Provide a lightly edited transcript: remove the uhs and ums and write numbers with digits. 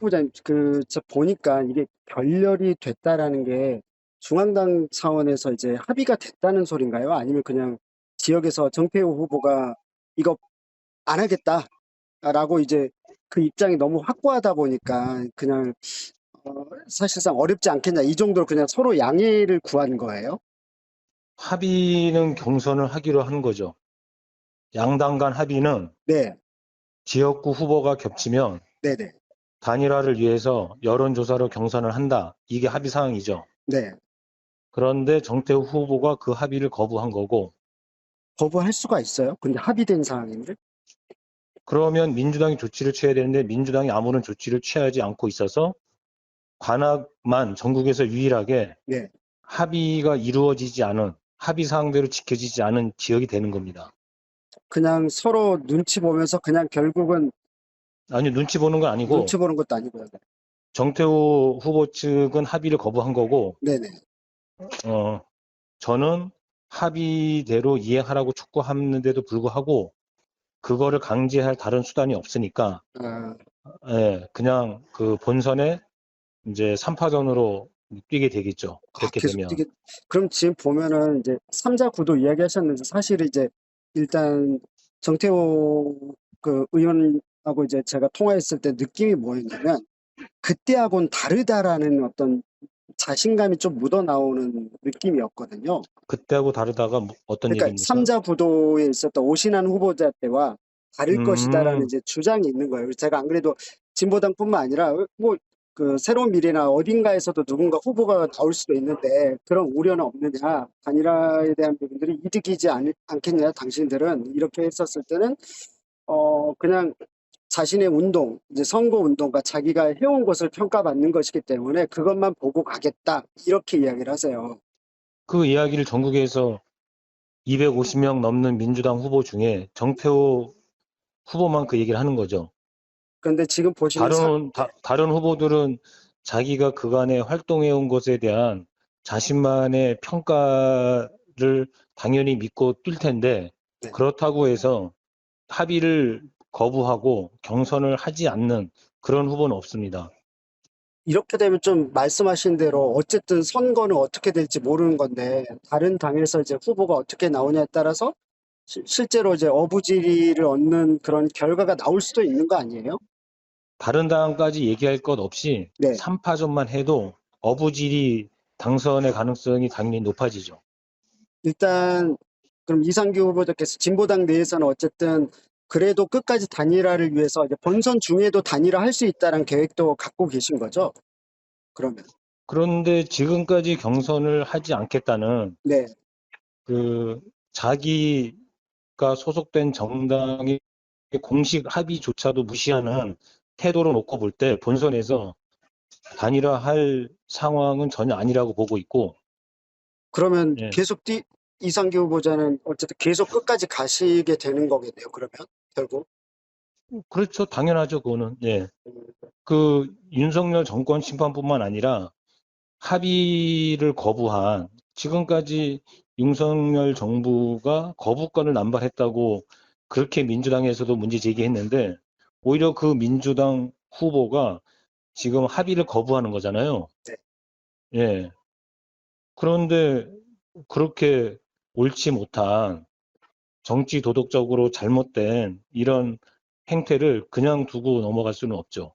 후보자님, 저 보니까 이게 결렬이 됐다라는 게 중앙당 차원에서 이제 합의가 됐다는 소린가요? 아니면 그냥 지역에서 정태호 후보가 이거 안 하겠다라고 이제 그 입장이 너무 확고하다 보니까 그냥 사실상 어렵지 않겠냐 이 정도로 그냥 서로 양해를 구한 거예요? 합의는 경선을 하기로 한 거죠. 양당 간 합의는 네, 지역구 후보가 겹치면 네네, 단일화를 위해서 여론조사로 경선을 한다. 이게 합의 사항이죠. 네. 그런데 정태우 후보가 그 합의를 거부한 거고, 거부할 수가 있어요? 근데 합의된 사항인데? 그러면 민주당이 조치를 취해야 되는데 민주당이 아무런 조치를 취하지 않고 있어서 관악만 전국에서 유일하게 네. 합의가 이루어지지 않은, 합의 사항대로 지켜지지 않은 지역이 되는 겁니다. 그냥 서로 눈치 보면서 그냥 결국은 아니, 눈치 보는 건 아니고 눈치 보는 것도 아니고요. 네. 정태우 후보 측은 합의를 거부한 거고, 네네. 어, 저는 합의대로 이행하라고 촉구하는데도 불구하고 그거를 강제할 다른 수단이 없으니까, 아, 예, 그냥 그 본선에 이제 3파전으로 뛰게 되겠죠. 그렇게 계속 되면. 이게 그럼 지금 보면은 이제 삼자 구도 이야기하셨는데 사실 이제 일단 정태호 그 의원하고 이제 제가 통화했을 때 느낌이 뭐였냐면 그때하고는 다르다라는 어떤 자신감이 좀 묻어나오는 느낌이었거든요. 그때하고 다르다가 어떤 그러니까 얘기입니까? 삼자 구도에 있었던 오신환 후보자 때와 다를 것이다라는 음, 이제 주장이 있는 거예요. 그래서 제가 안 그래도 진보당뿐만 아니라 뭐 그 새로운 미래나 어딘가에서도 누군가 후보가 나올 수도 있는데 그런 우려는 없느냐, 단일화에 대한 부분들이 이득이지 않겠냐, 당신들은 이렇게 했었을 때는 그냥 자신의 운동, 이제 선거 운동과 자기가 해온 것을 평가받는 것이기 때문에 그것만 보고 가겠다 이렇게 이야기를 하세요. 그 이야기를 전국에서 250명 넘는 민주당 후보 중에 정태호 후보만 그 얘기를 하는 거죠. 그런데 지금 보시면 다른 후보들은 자기가 그간에 활동해온 것에 대한 자신만의 평가를 당연히 믿고 뛸 텐데, 네. 그렇다고 해서 합의를 거부하고 경선을 하지 않는 그런 후보는 없습니다. 이렇게 되면 좀 말씀하신 대로 어쨌든 선거는 어떻게 될지 모르는 건데 다른 당에서 이제 후보가 어떻게 나오냐에 따라서 실제로 이제 어부지리를 얻는 그런 결과가 나올 수도 있는 거 아니에요? 다른 당까지 얘기할 것 없이 네. 3파전만 해도 어부질이 당선의 가능성이 당연히 높아지죠. 일단 그럼 이상규 후보자께서 진보당 내에서는 어쨌든 그래도 끝까지 단일화를 위해서 이제 본선 중에도 단일화 할 수 있다는 계획도 갖고 계신 거죠? 그러면. 그런데 지금까지 경선을 하지 않겠다는 네. 그 자기가 소속된 정당의 공식 합의조차도 무시하는 태도로 놓고 볼 때 본선에서 단일화할 상황은 전혀 아니라고 보고 있고, 그러면 예, 계속 이상규 후보자는 어쨌든 계속 끝까지 가시게 되는 거겠네요. 그러면 결국. 그렇죠. 당연하죠. 그거는. 예. 음, 그 윤석열 정권 심판뿐만 아니라 합의를 거부한, 지금까지 윤석열 정부가 거부권을 남발했다고 그렇게 민주당에서도 문제 제기했는데, 오히려 그 민주당 후보가 지금 합의를 거부하는 거잖아요. 네. 예. 그런데 그렇게 옳지 못한, 정치 도덕적으로 잘못된 이런 행태를 그냥 두고 넘어갈 수는 없죠.